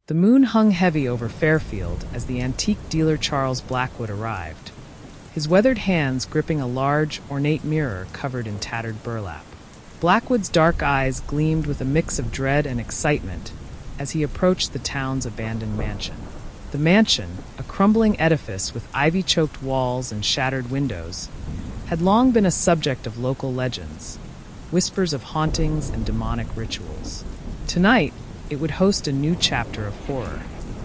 The moon hung heavy over Fairfield as the antique dealer Charles Blackwood arrived, his weathered hands gripping a large, ornate mirror covered in tattered burlap. Blackwood's dark eyes gleamed with a mix of dread and excitement as he approached the town's abandoned mansion. The mansion, a crumbling edifice with ivy-choked walls and shattered windows, had long been a subject of local legends, whispers of hauntings and demonic rituals. Tonight, it would host a new chapter of horror.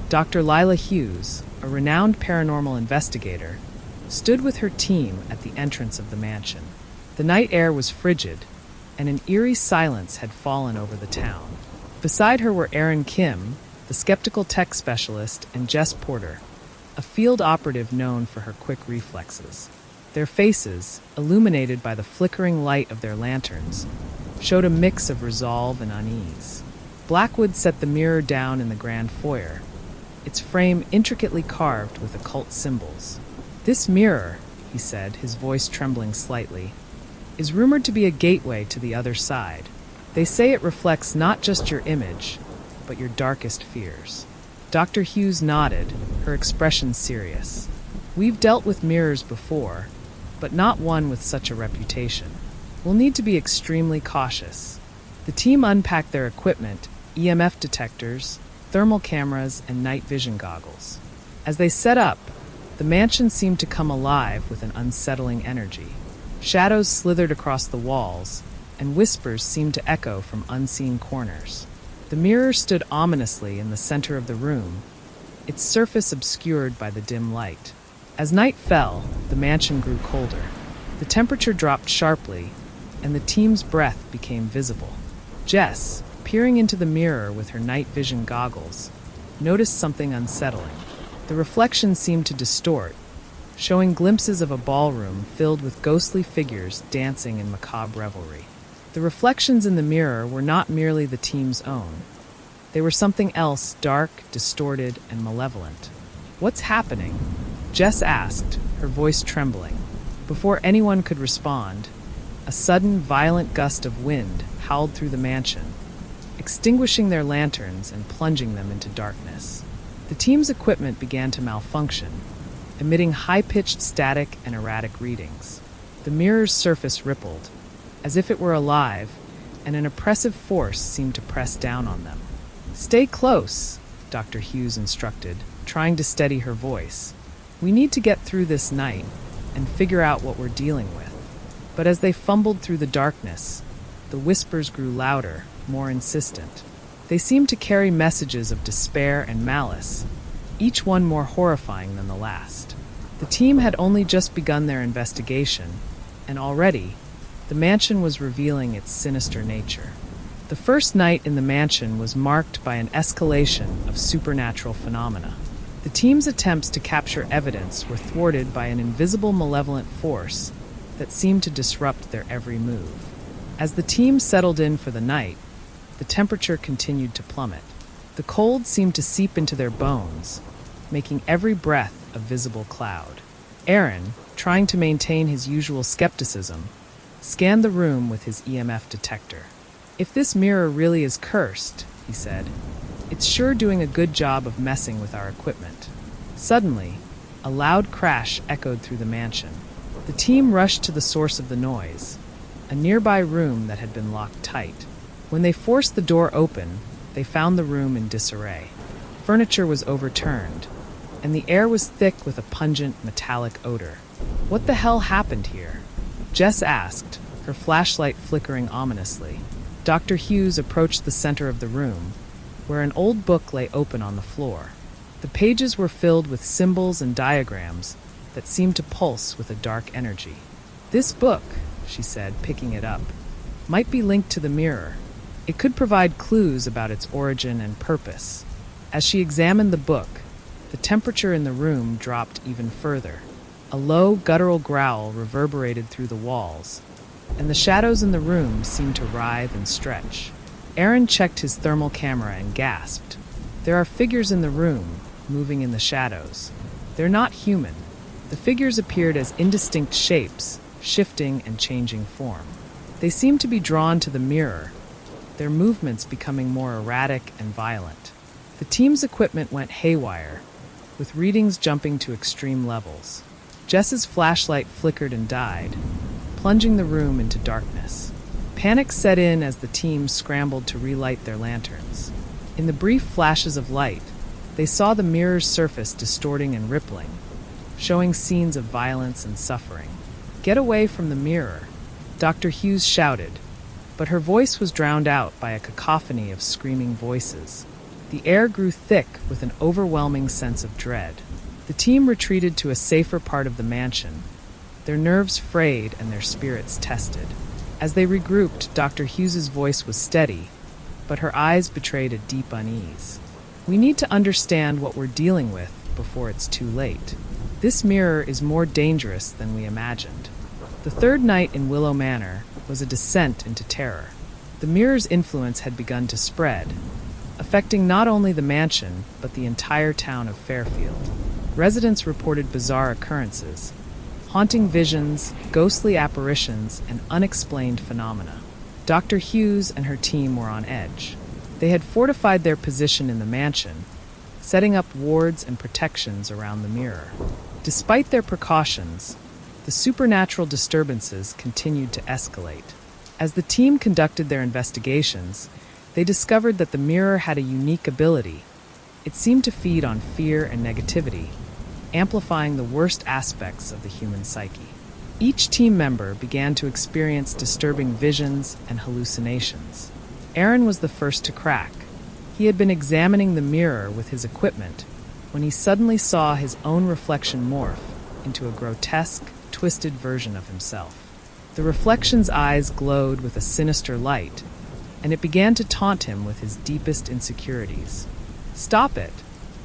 Dr. Lila Hughes, a renowned paranormal investigator, stood with her team at the entrance of the mansion. The night air was frigid, and an eerie silence had fallen over the town. Beside her were Aaron Kim, the skeptical tech specialist, and Jess Porter, a field operative known for her quick reflexes. Their faces, illuminated by the flickering light of their lanterns, showed a mix of resolve and unease. Blackwood set the mirror down in the grand foyer, its frame intricately carved with occult symbols. "This mirror," he said, his voice trembling slightly, "is rumored to be a gateway to the other side. They say it reflects not just your image, but your darkest fears." Dr. Hughes nodded, her expression serious. "We've dealt with mirrors before, but not one with such a reputation. We'll need to be extremely cautious." The team unpacked their equipment, EMF detectors, thermal cameras, and night vision goggles. As they set up, the mansion seemed to come alive with an unsettling energy. Shadows slithered across the walls, and whispers seemed to echo from unseen corners. The mirror stood ominously in the center of the room, its surface obscured by the dim light. As night fell, the mansion grew colder. The temperature dropped sharply, and the team's breath became visible. Jess, peering into the mirror with her night vision goggles, noticed something unsettling. The reflection seemed to distort, showing glimpses of a ballroom filled with ghostly figures dancing in macabre revelry. The reflections in the mirror were not merely the team's own. They were something else, dark, distorted, and malevolent. "What's happening?" Jess asked, her voice trembling. Before anyone could respond, a sudden, violent gust of wind howled through the mansion, extinguishing their lanterns and plunging them into darkness. The team's equipment began to malfunction, emitting high-pitched static and erratic readings. The mirror's surface rippled, as if it were alive, and an oppressive force seemed to press down on them. "Stay close," Dr. Hughes instructed, trying to steady her voice. "We need to get through this night and figure out what we're dealing with." But as they fumbled through the darkness, the whispers grew louder, more insistent. They seemed to carry messages of despair and malice, each one more horrifying than the last. The team had only just begun their investigation, and already, the mansion was revealing its sinister nature. The first night in the mansion was marked by an escalation of supernatural phenomena. The team's attempts to capture evidence were thwarted by an invisible malevolent force that seemed to disrupt their every move. As the team settled in for the night, the temperature continued to plummet. The cold seemed to seep into their bones, making every breath a visible cloud. Aaron, trying to maintain his usual skepticism, scanned the room with his EMF detector. "If this mirror really is cursed," he said, "it's sure doing a good job of messing with our equipment." Suddenly, a loud crash echoed through the mansion. The team rushed to the source of the noise, a nearby room that had been locked tight. When they forced the door open, they found the room in disarray. Furniture was overturned, and the air was thick with a pungent, metallic odor. "What the hell happened here?" Jess asked, her flashlight flickering ominously. Dr. Hughes approached the center of the room, where an old book lay open on the floor. The pages were filled with symbols and diagrams that seemed to pulse with a dark energy. "This book," she said, picking it up, "might be linked to the mirror. It could provide clues about its origin and purpose." As she examined the book, the temperature in the room dropped even further. A low, guttural growl reverberated through the walls, and the shadows in the room seemed to writhe and stretch. Aaron checked his thermal camera and gasped. "There are figures in the room, moving in the shadows. They're not human." The figures appeared as indistinct shapes, shifting and changing form. They seemed to be drawn to the mirror, their movements becoming more erratic and violent. The team's equipment went haywire, with readings jumping to extreme levels. Jess's flashlight flickered and died, plunging the room into darkness. Panic set in as the team scrambled to relight their lanterns. In the brief flashes of light, they saw the mirror's surface distorting and rippling, showing scenes of violence and suffering. "Get away from the mirror," Dr. Hughes shouted, but her voice was drowned out by a cacophony of screaming voices. The air grew thick with an overwhelming sense of dread. The team retreated to a safer part of the mansion, their nerves frayed and their spirits tested. As they regrouped, Dr. Hughes's voice was steady, but her eyes betrayed a deep unease. "We need to understand what we're dealing with before it's too late. This mirror is more dangerous than we imagined." The third night in Willow Manor was a descent into terror. The mirror's influence had begun to spread, affecting not only the mansion, but the entire town of Fairfield. Residents reported bizarre occurrences, haunting visions, ghostly apparitions, and unexplained phenomena. Dr. Hughes and her team were on edge. They had fortified their position in the mansion, setting up wards and protections around the mirror. Despite their precautions, the supernatural disturbances continued to escalate. As the team conducted their investigations, they discovered that the mirror had a unique ability. It seemed to feed on fear and negativity, amplifying the worst aspects of the human psyche. Each team member began to experience disturbing visions and hallucinations. Aaron was the first to crack. He had been examining the mirror with his equipment when he suddenly saw his own reflection morph into a grotesque, twisted version of himself. The reflection's eyes glowed with a sinister light, and it began to taunt him with his deepest insecurities. "Stop it!"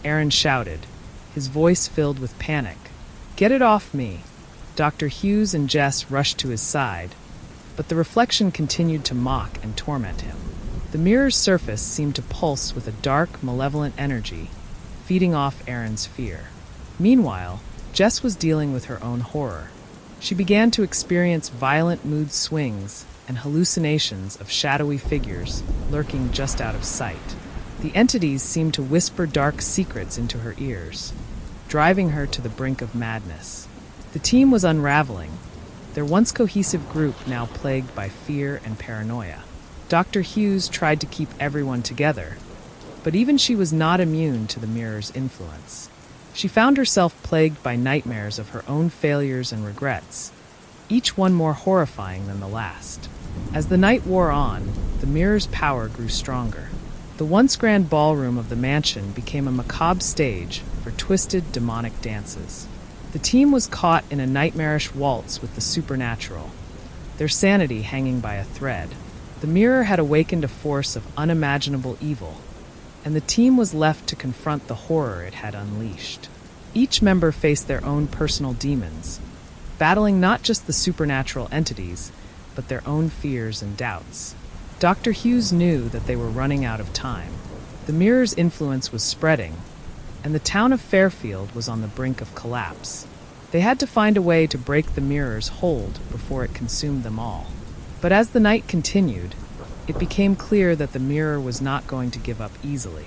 Aaron shouted, his voice filled with panic. "Get it off me!" Dr. Hughes and Jess rushed to his side, but the reflection continued to mock and torment him. The mirror's surface seemed to pulse with a dark, malevolent energy, feeding off Aaron's fear. Meanwhile, Jess was dealing with her own horror. She began to experience violent mood swings and hallucinations of shadowy figures lurking just out of sight. The entities seemed to whisper dark secrets into her ears, driving her to the brink of madness. The team was unraveling, their once cohesive group now plagued by fear and paranoia. Dr. Hughes tried to keep everyone together, but even she was not immune to the mirror's influence. She found herself plagued by nightmares of her own failures and regrets, each one more horrifying than the last. As the night wore on, the mirror's power grew stronger. The once grand ballroom of the mansion became a macabre stage for twisted, demonic dances. The team was caught in a nightmarish waltz with the supernatural, their sanity hanging by a thread. The mirror had awakened a force of unimaginable evil, and the team was left to confront the horror it had unleashed. Each member faced their own personal demons, battling not just the supernatural entities, but their own fears and doubts. Dr. Hughes knew that they were running out of time. The mirror's influence was spreading, and the town of Fairfield was on the brink of collapse. They had to find a way to break the mirror's hold before it consumed them all. But as the night continued, it became clear that the mirror was not going to give up easily.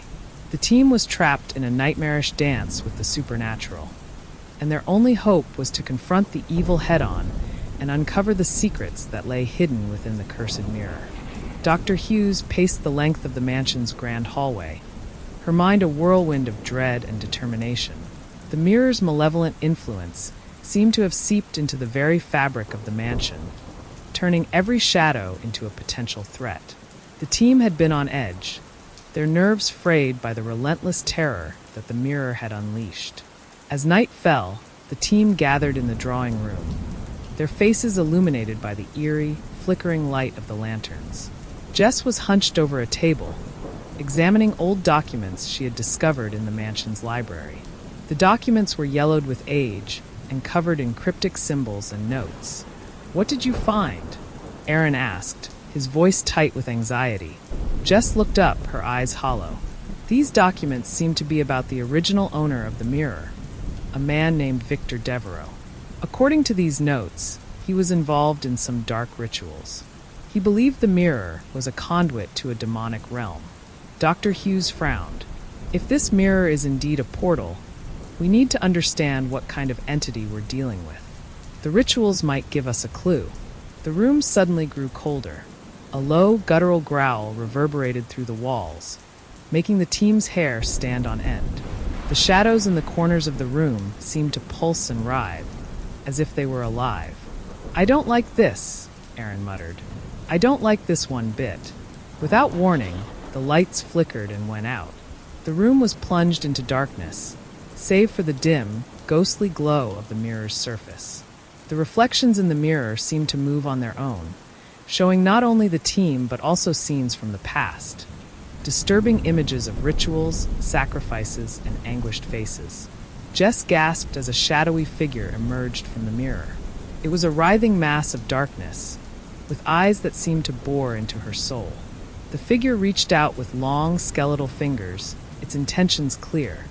The team was trapped in a nightmarish dance with the supernatural, and their only hope was to confront the evil head-on and uncover the secrets that lay hidden within the cursed mirror. Dr. Hughes paced the length of the mansion's grand hallway, her mind a whirlwind of dread and determination. The mirror's malevolent influence seemed to have seeped into the very fabric of the mansion, turning every shadow into a potential threat. The team had been on edge, their nerves frayed by the relentless terror that the mirror had unleashed. As night fell, the team gathered in the drawing room, their faces illuminated by the eerie, flickering light of the lanterns. Jess was hunched over a table, examining old documents she had discovered in the mansion's library. The documents were yellowed with age and covered in cryptic symbols and notes. "What did you find?" Aaron asked, his voice tight with anxiety. Jess looked up, her eyes hollow. These documents seemed to be about the original owner of the mirror, a man named Victor Devereaux. According to these notes, he was involved in some dark rituals. He believed the mirror was a conduit to a demonic realm. Dr. Hughes frowned, If this mirror is indeed a portal, we need to understand what kind of entity we're dealing with. The rituals might give us a clue. The room suddenly grew colder. A low, guttural growl reverberated through the walls, making the team's hair stand on end. The shadows in the corners of the room seemed to pulse and writhe, as if they were alive. "I don't like this," Aaron muttered. "I don't like this one bit." Without warning, the lights flickered and went out. The room was plunged into darkness, save for the dim, ghostly glow of the mirror's surface. The reflections in the mirror seemed to move on their own, showing not only the team but also scenes from the past, disturbing images of rituals, sacrifices, and anguished faces. Jess gasped as a shadowy figure emerged from the mirror. It was a writhing mass of darkness, with eyes that seemed to bore into her soul. The figure reached out with long, skeletal fingers, its intentions clear.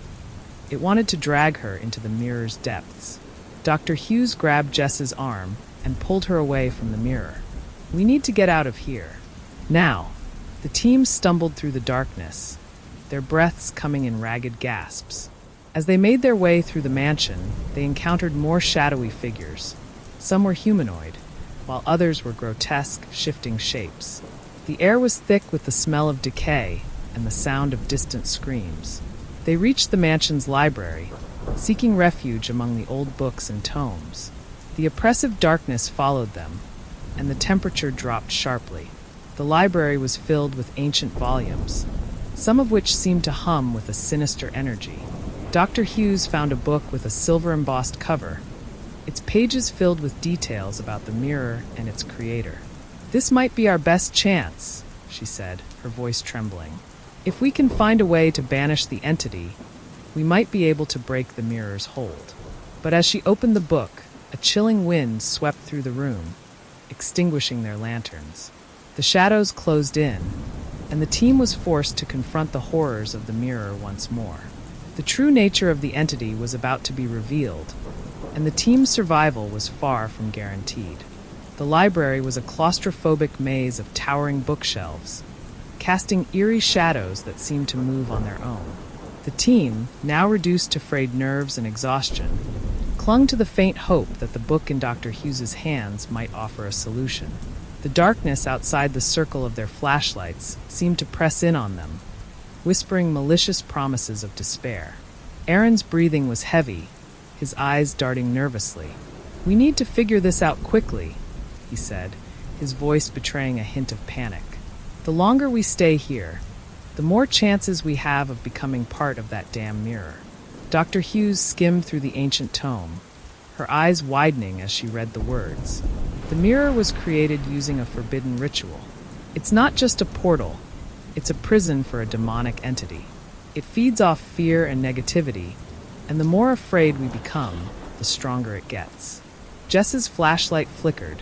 It wanted to drag her into the mirror's depths. Dr. Hughes grabbed Jess's arm and pulled her away from the mirror. "We need to get out of here. Now." The team stumbled through the darkness, their breaths coming in ragged gasps. As they made their way through the mansion, they encountered more shadowy figures. Some were humanoid, while others were grotesque, shifting shapes. The air was thick with the smell of decay and the sound of distant screams. They reached the mansion's library, seeking refuge among the old books and tomes. The oppressive darkness followed them, and the temperature dropped sharply. The library was filled with ancient volumes, some of which seemed to hum with a sinister energy. Dr. Hughes found a book with a silver-embossed cover, its pages filled with details about the mirror and its creator. "This might be our best chance," she said, her voice trembling. "If we can find a way to banish the entity, we might be able to break the mirror's hold." But as she opened the book, a chilling wind swept through the room, extinguishing their lanterns. The shadows closed in, and the team was forced to confront the horrors of the mirror once more. The true nature of the entity was about to be revealed, and the team's survival was far from guaranteed. The library was a claustrophobic maze of towering bookshelves, casting eerie shadows that seemed to move on their own. The team, now reduced to frayed nerves and exhaustion, clung to the faint hope that the book in Dr. Hughes's hands might offer a solution. The darkness outside the circle of their flashlights seemed to press in on them, whispering malicious promises of despair. Aaron's breathing was heavy, his eyes darting nervously. "We need to figure this out quickly," he said, his voice betraying a hint of panic. "The longer we stay here, the more chances we have of becoming part of that damn mirror." Dr. Hughes skimmed through the ancient tome, her eyes widening as she read the words. The mirror was created using a forbidden ritual. It's not just a portal, it's a prison for a demonic entity. It feeds off fear and negativity, and the more afraid we become, the stronger it gets. Jess's flashlight flickered,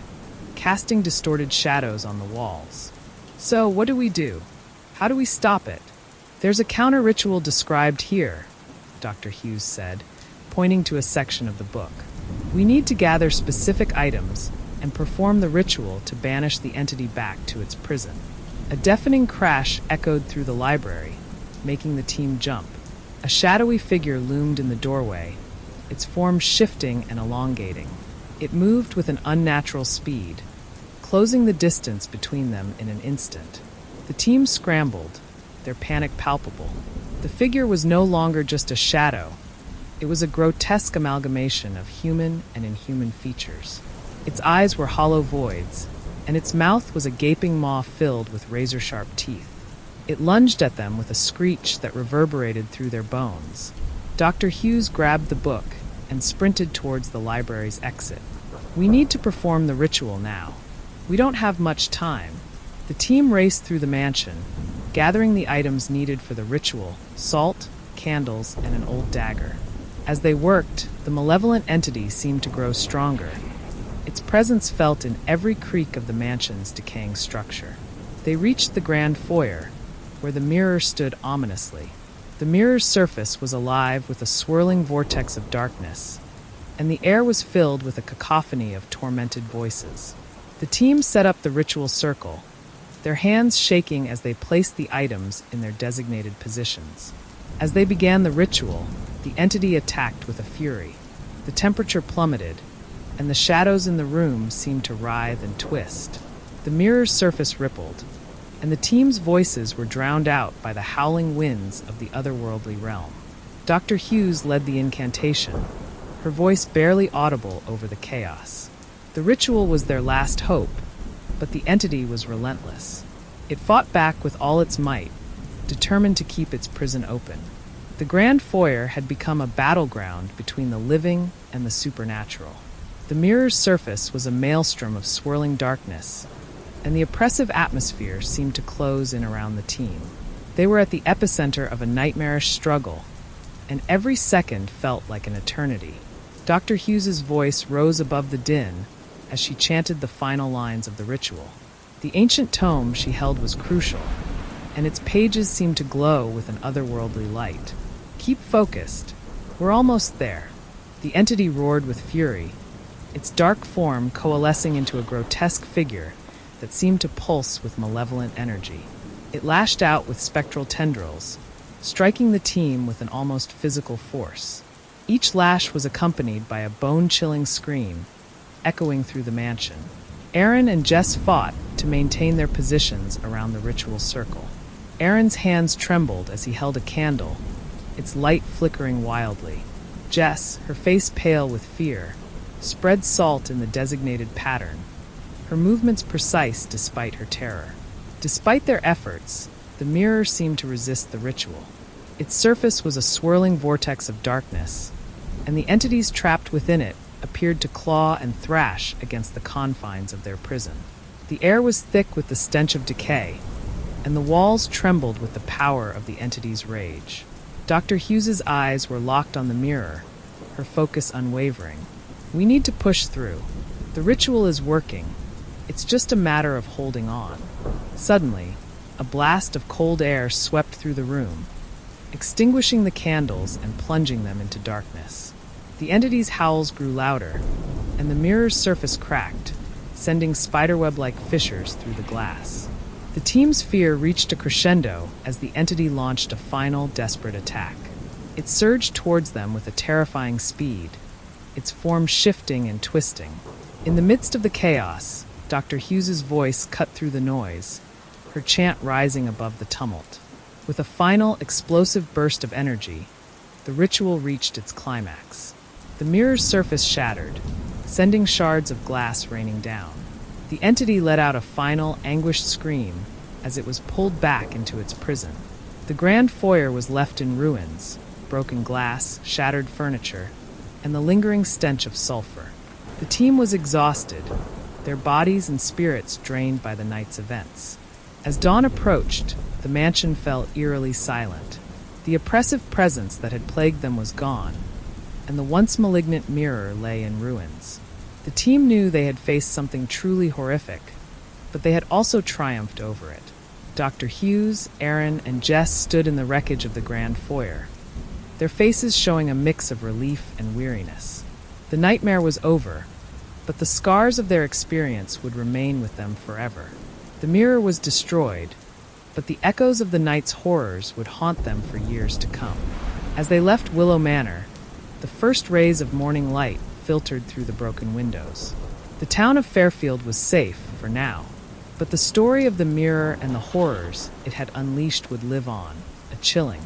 casting distorted shadows on the walls. "So, what do we do? How do we stop it?" "There's a counter-ritual described here," Dr. Hughes said, pointing to a section of the book. "We need to gather specific items and perform the ritual to banish the entity back to its prison." A deafening crash echoed through the library, making the team jump. A shadowy figure loomed in the doorway, its form shifting and elongating. It moved with an unnatural speed, closing the distance between them in an instant. The team scrambled, their panic palpable. The figure was no longer just a shadow. It was a grotesque amalgamation of human and inhuman features. Its eyes were hollow voids, and its mouth was a gaping maw filled with razor-sharp teeth. It lunged at them with a screech that reverberated through their bones. Dr. Hughes grabbed the book and sprinted towards the library's exit. "We need to perform the ritual now. We don't have much time." The team raced through the mansion, gathering the items needed for the ritual: salt, candles, and an old dagger. As they worked, the malevolent entity seemed to grow stronger, its presence felt in every creak of the mansion's decaying structure. They reached the grand foyer, where the mirror stood ominously. The mirror's surface was alive with a swirling vortex of darkness, and the air was filled with a cacophony of tormented voices. The team set up the ritual circle, their hands shaking as they placed the items in their designated positions. As they began the ritual, the entity attacked with a fury. The temperature plummeted, and the shadows in the room seemed to writhe and twist. The mirror's surface rippled, and the team's voices were drowned out by the howling winds of the otherworldly realm. Dr. Hughes led the incantation, her voice barely audible over the chaos. The ritual was their last hope, but the entity was relentless. It fought back with all its might, determined to keep its prison open. The grand foyer had become a battleground between the living and the supernatural. The mirror's surface was a maelstrom of swirling darkness, and the oppressive atmosphere seemed to close in around the team. They were at the epicenter of a nightmarish struggle, and every second felt like an eternity. Dr. Hughes's voice rose above the din as she chanted the final lines of the ritual. The ancient tome she held was crucial, and its pages seemed to glow with an otherworldly light. "Keep focused. We're almost there." The entity roared with fury, its dark form coalescing into a grotesque figure that seemed to pulse with malevolent energy. It lashed out with spectral tendrils, striking the team with an almost physical force. Each lash was accompanied by a bone-chilling scream, echoing through the mansion. Aaron and Jess fought to maintain their positions around the ritual circle. Aaron's hands trembled as he held a candle, its light flickering wildly. Jess, her face pale with fear, spread salt in the designated pattern, her movements precise despite her terror. Despite their efforts, the mirror seemed to resist the ritual. Its surface was a swirling vortex of darkness, and the entities trapped within it appeared to claw and thrash against the confines of their prison. The air was thick with the stench of decay, and the walls trembled with the power of the entity's rage. Dr. Hughes's eyes were locked on the mirror, her focus unwavering. "We need to push through. The ritual is working. It's just a matter of holding on." Suddenly, a blast of cold air swept through the room, extinguishing the candles and plunging them into darkness. The entity's howls grew louder, and the mirror's surface cracked, sending spiderweb-like fissures through the glass. The team's fear reached a crescendo as the entity launched a final, desperate attack. It surged towards them with a terrifying speed, its form shifting and twisting. In the midst of the chaos, Dr. Hughes's voice cut through the noise, her chant rising above the tumult. With a final, explosive burst of energy, the ritual reached its climax. The mirror's surface shattered, sending shards of glass raining down. The entity let out a final, anguished scream as it was pulled back into its prison. The grand foyer was left in ruins, broken glass, shattered furniture, and the lingering stench of sulfur. The team was exhausted, their bodies and spirits drained by the night's events. As dawn approached, the mansion fell eerily silent. The oppressive presence that had plagued them was gone, and the once malignant mirror lay in ruins. The team knew they had faced something truly horrific, but they had also triumphed over it. Dr. Hughes, Aaron, and Jess stood in the wreckage of the grand foyer, their faces showing a mix of relief and weariness. The nightmare was over, but the scars of their experience would remain with them forever. The mirror was destroyed, but the echoes of the night's horrors would haunt them for years to come. As they left Willow Manor, the first rays of morning light filtered through the broken windows. The town of Fairfield was safe for now, but the story of the mirror and the horrors it had unleashed would live on, a chilling.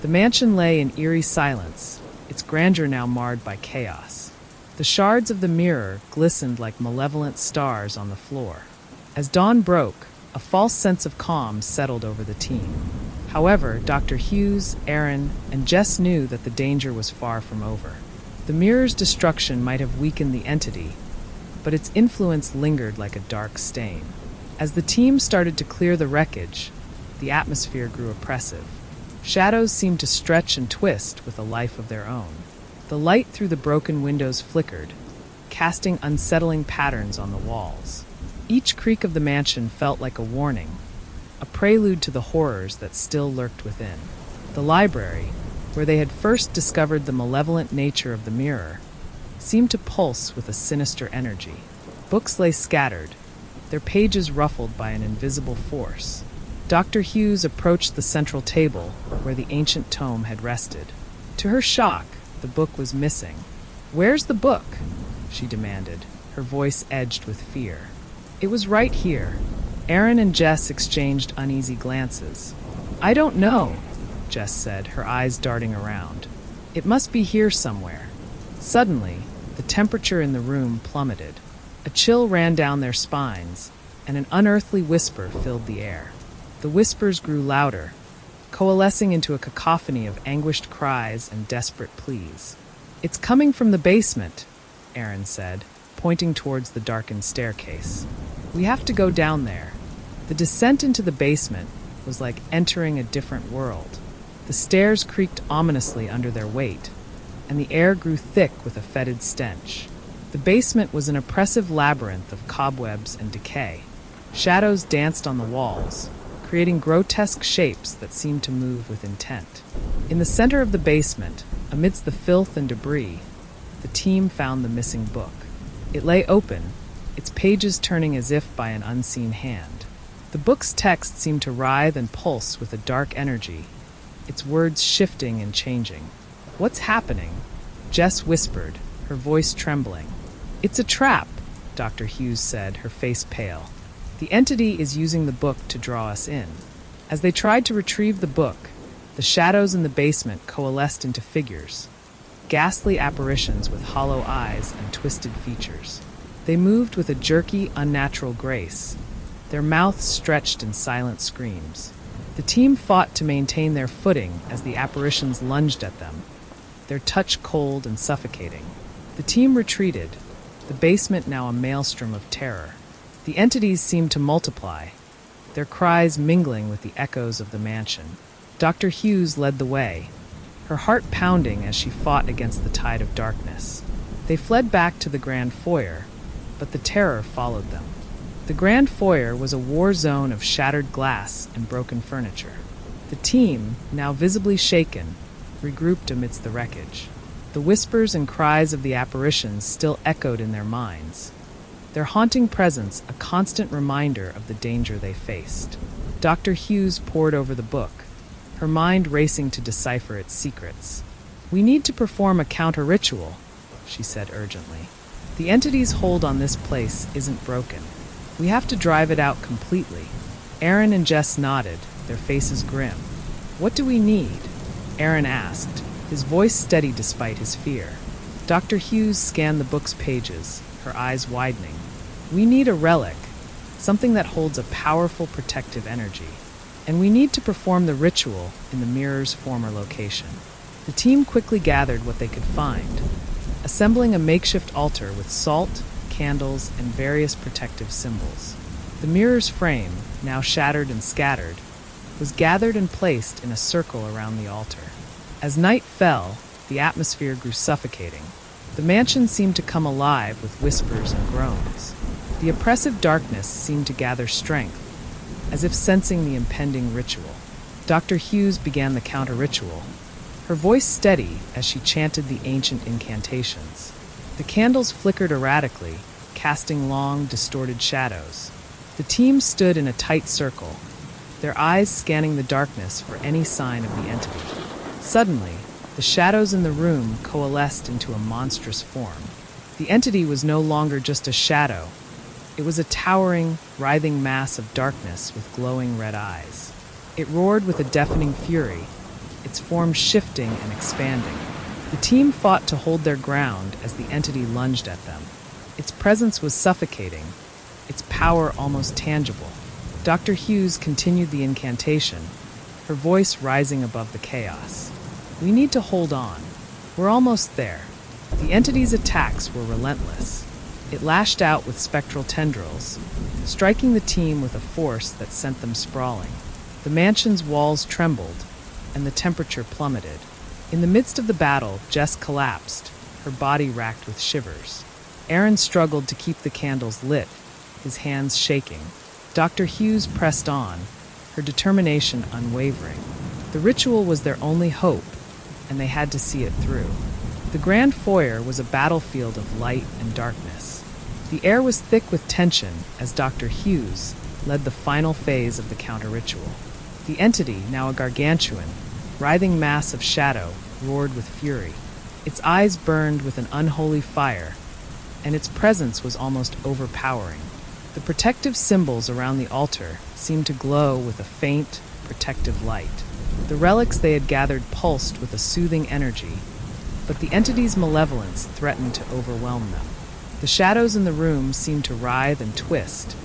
The mansion lay in eerie silence, its grandeur now marred by chaos. The shards of the mirror glistened like malevolent stars on the floor. As dawn broke, a false sense of calm settled over the team. However, Dr. Hughes, Aaron, and Jess knew that the danger was far from over. The mirror's destruction might have weakened the entity, but its influence lingered like a dark stain. As the team started to clear the wreckage, the atmosphere grew oppressive. Shadows seemed to stretch and twist with a life of their own. The light through the broken windows flickered, casting unsettling patterns on the walls. Each creak of the mansion felt like a warning, a prelude to the horrors that still lurked within. The library, where they had first discovered the malevolent nature of the mirror, seemed to pulse with a sinister energy. Books lay scattered, their pages ruffled by an invisible force. Dr. Hughes approached the central table where the ancient tome had rested. To her shock, the book was missing. "Where's the book?" she demanded, her voice edged with fear. "It was right here." Aaron and Jess exchanged uneasy glances. "I don't know," Jess said, her eyes darting around. "It must be here somewhere." Suddenly, the temperature in the room plummeted. A chill ran down their spines, and an unearthly whisper filled the air. The whispers grew louder, coalescing into a cacophony of anguished cries and desperate pleas. "It's coming from the basement," Aaron said, pointing towards the darkened staircase. "We have to go down there." The descent into the basement was like entering a different world. The stairs creaked ominously under their weight, and the air grew thick with a fetid stench. The basement was an oppressive labyrinth of cobwebs and decay. Shadows danced on the walls, creating grotesque shapes that seemed to move with intent. In the center of the basement, amidst the filth and debris, the team found the missing book. It lay open, its pages turning as if by an unseen hand. The book's text seemed to writhe and pulse with a dark energy, its words shifting and changing. "What's happening?" Jess whispered, her voice trembling. "It's a trap," Dr. Hughes said, her face pale. "The entity is using the book to draw us in." As they tried to retrieve the book, the shadows in the basement coalesced into figures, ghastly apparitions with hollow eyes and twisted features. They moved with a jerky, unnatural grace, their mouths stretched in silent screams. The team fought to maintain their footing as the apparitions lunged at them, their touch cold and suffocating. The team retreated, the basement now a maelstrom of terror. The entities seemed to multiply, their cries mingling with the echoes of the mansion. Dr. Hughes led the way, her heart pounding as she fought against the tide of darkness. They fled back to the grand foyer, but the terror followed them. The grand foyer was a war zone of shattered glass and broken furniture. The team, now visibly shaken, regrouped amidst the wreckage. The whispers and cries of the apparitions still echoed in their minds, their haunting presence a constant reminder of the danger they faced. Dr. Hughes pored over the book, her mind racing to decipher its secrets. "We need to perform a counter-ritual," she said urgently. "The entity's hold on this place isn't broken. We have to drive it out completely." Aaron and Jess nodded, their faces grim. "What do we need?" Aaron asked, his voice steady despite his fear. Dr. Hughes scanned the book's pages, her eyes widening. "We need a relic, something that holds a powerful protective energy. And we need to perform the ritual in the mirror's former location." The team quickly gathered what they could find, assembling a makeshift altar with salt, candles, and various protective symbols. The mirror's frame, now shattered and scattered, was gathered and placed in a circle around the altar. As night fell, the atmosphere grew suffocating. The mansion seemed to come alive with whispers and groans. The oppressive darkness seemed to gather strength, as if sensing the impending ritual. Dr. Hughes began the counter-ritual, her voice steady as she chanted the ancient incantations. The candles flickered erratically, casting long, distorted shadows. The team stood in a tight circle, their eyes scanning the darkness for any sign of the entity. Suddenly, the shadows in the room coalesced into a monstrous form. The entity was no longer just a shadow. It was a towering, writhing mass of darkness with glowing red eyes. It roared with a deafening fury, its form shifting and expanding. The team fought to hold their ground as the entity lunged at them. Its presence was suffocating, its power almost tangible. Dr. Hughes continued the incantation, her voice rising above the chaos. "We need to hold on. We're almost there." The entity's attacks were relentless. It lashed out with spectral tendrils, striking the team with a force that sent them sprawling. The mansion's walls trembled, and the temperature plummeted. In the midst of the battle, Jess collapsed, her body racked with shivers. Aaron struggled to keep the candles lit, his hands shaking. Dr. Hughes pressed on, her determination unwavering. The ritual was their only hope, and they had to see it through. The grand foyer was a battlefield of light and darkness. The air was thick with tension as Dr. Hughes, led the final phase of the counter-ritual. The entity, now a gargantuan, writhing mass of shadow, roared with fury. Its eyes burned with an unholy fire, and its presence was almost overpowering. The protective symbols around the altar seemed to glow with a faint, protective light. The relics they had gathered pulsed with a soothing energy, but the entity's malevolence threatened to overwhelm them. The shadows in the room seemed to writhe and twist,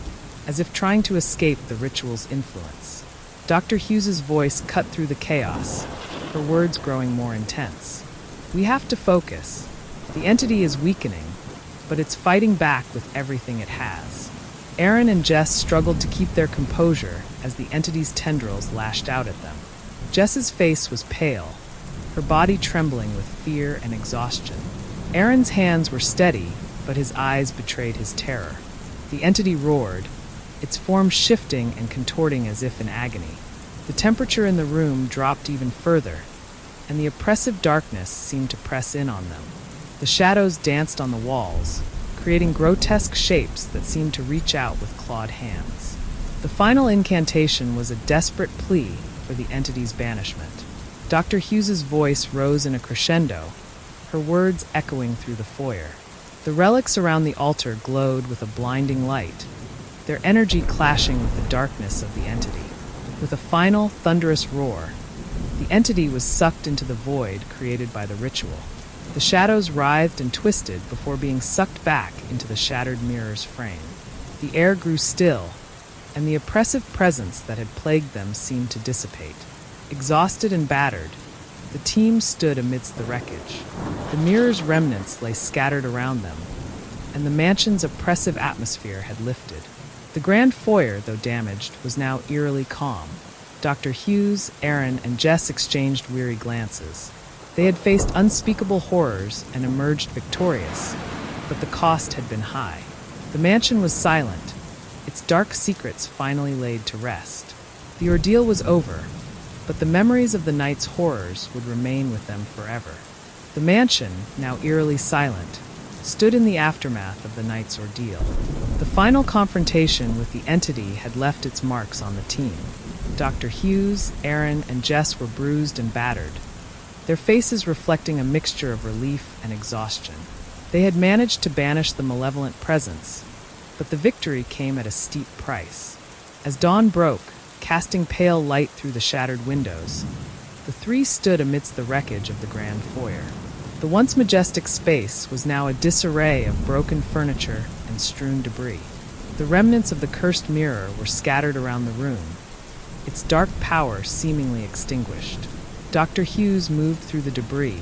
as if trying to escape the ritual's influence. Dr. Hughes's voice cut through the chaos, her words growing more intense. "We have to focus. The entity is weakening, but it's fighting back with everything it has." Aaron and Jess struggled to keep their composure as the entity's tendrils lashed out at them. Jess's face was pale, her body trembling with fear and exhaustion. Aaron's hands were steady, but his eyes betrayed his terror. The entity roared, its form shifting and contorting as if in agony. The temperature in the room dropped even further, and the oppressive darkness seemed to press in on them. The shadows danced on the walls, creating grotesque shapes that seemed to reach out with clawed hands. The final incantation was a desperate plea for the entity's banishment. Dr. Hughes's voice rose in a crescendo, her words echoing through the foyer. The relics around the altar glowed with a blinding light, their energy clashing with the darkness of the entity. With a final, thunderous roar, the entity was sucked into the void created by the ritual. The shadows writhed and twisted before being sucked back into the shattered mirror's frame. The air grew still, and the oppressive presence that had plagued them seemed to dissipate. Exhausted and battered, the team stood amidst the wreckage. The mirror's remnants lay scattered around them, and the mansion's oppressive atmosphere had lifted. The grand foyer, though damaged, was now eerily calm. Dr. Hughes, Aaron, and Jess exchanged weary glances. They had faced unspeakable horrors and emerged victorious, but the cost had been high. The mansion was silent, its dark secrets finally laid to rest. The ordeal was over, but the memories of the night's horrors would remain with them forever. The mansion, now eerily silent, stood in the aftermath of the night's ordeal. The final confrontation with the entity had left its marks on the team. Dr. Hughes, Aaron, and Jess were bruised and battered, their faces reflecting a mixture of relief and exhaustion. They had managed to banish the malevolent presence, but the victory came at a steep price. As dawn broke, casting pale light through the shattered windows, the three stood amidst the wreckage of the grand foyer. The once majestic space was now a disarray of broken furniture and strewn debris. The remnants of the cursed mirror were scattered around the room, its dark power seemingly extinguished. Dr. Hughes moved through the debris,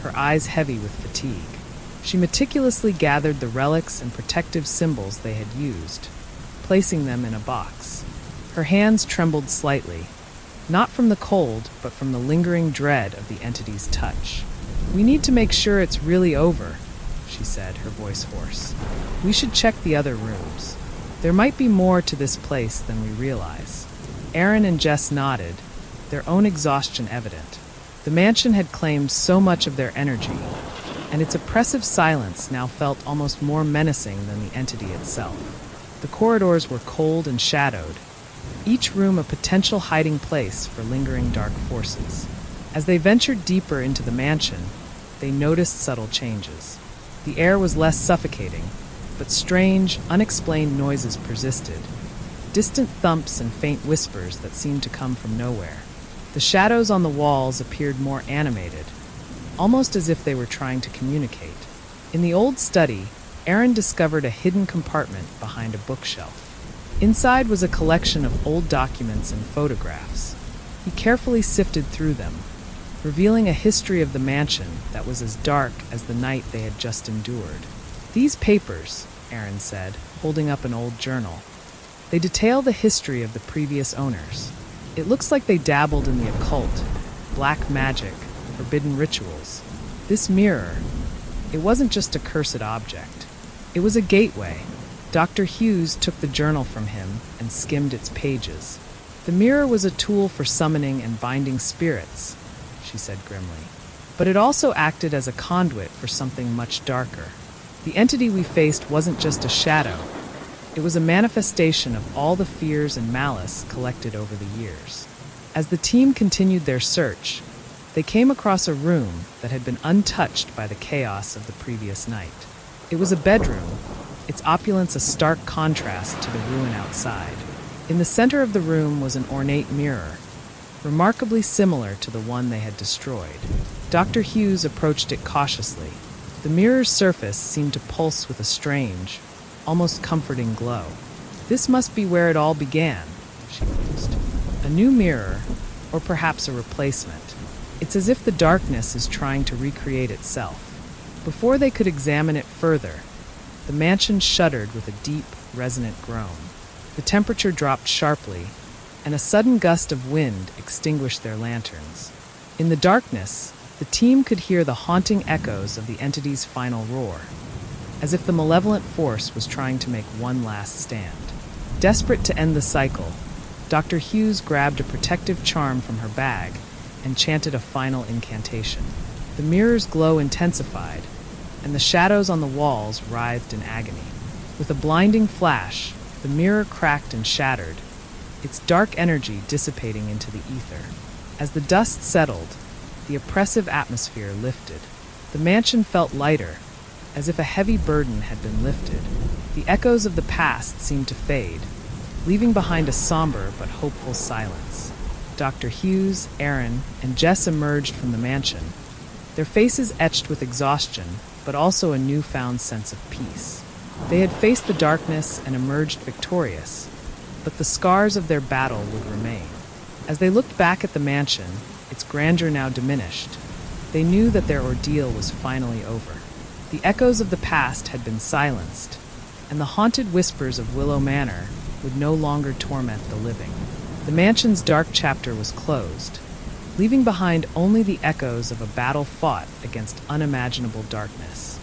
her eyes heavy with fatigue. She meticulously gathered the relics and protective symbols they had used, placing them in a box. Her hands trembled slightly, not from the cold, but from the lingering dread of the entity's touch. "We need to make sure it's really over," she said, her voice hoarse. "We should check the other rooms. There might be more to this place than we realize." Aaron and Jess nodded, their own exhaustion evident. The mansion had claimed so much of their energy, and its oppressive silence now felt almost more menacing than the entity itself. The corridors were cold and shadowed, each room a potential hiding place for lingering dark forces. As they ventured deeper into the mansion, they noticed subtle changes. The air was less suffocating, but strange, unexplained noises persisted, distant thumps and faint whispers that seemed to come from nowhere. The shadows on the walls appeared more animated, almost as if they were trying to communicate. In the old study, Aaron discovered a hidden compartment behind a bookshelf. Inside was a collection of old documents and photographs. He carefully sifted through them, revealing a history of the mansion that was as dark as the night they had just endured. "These papers," Aaron said, holding up an old journal, "they detail the history of the previous owners. It looks like they dabbled in the occult, black magic, forbidden rituals. This mirror, it wasn't just a cursed object. It was a gateway." Dr. Hughes took the journal from him and skimmed its pages. "The mirror was a tool for summoning and binding spirits," she said grimly. "But it also acted as a conduit for something much darker. The entity we faced wasn't just a shadow. It was a manifestation of all the fears and malice collected over the years. As the team continued their search, they came across a room that had been untouched by the chaos of the previous night. It was a bedroom, its opulence a stark contrast to the ruin outside. In the center of the room was an ornate mirror, remarkably similar to the one they had destroyed. Dr. Hughes approached it cautiously. The mirror's surface seemed to pulse with a strange, almost comforting glow. "This must be where it all began," she mused. "A new mirror, or perhaps a replacement. It's as if the darkness is trying to recreate itself." Before they could examine it further, the mansion shuddered with a deep, resonant groan. The temperature dropped sharply, and a sudden gust of wind extinguished their lanterns. In the darkness, the team could hear the haunting echoes of the entity's final roar, as if the malevolent force was trying to make one last stand. Desperate to end the cycle, Dr. Hughes grabbed a protective charm from her bag and chanted a final incantation. The mirror's glow intensified, and the shadows on the walls writhed in agony. With a blinding flash, the mirror cracked and shattered, its dark energy dissipating into the ether. As the dust settled, the oppressive atmosphere lifted. The mansion felt lighter, as if a heavy burden had been lifted. The echoes of the past seemed to fade, leaving behind a somber but hopeful silence. Dr. Hughes, Aaron, and Jess emerged from the mansion, their faces etched with exhaustion, but also a newfound sense of peace. They had faced the darkness and emerged victorious, but the scars of their battle would remain. As they looked back at the mansion, its grandeur now diminished, they knew that their ordeal was finally over. The echoes of the past had been silenced, and the haunted whispers of Willow Manor would no longer torment the living. The mansion's dark chapter was closed, leaving behind only the echoes of a battle fought against unimaginable darkness.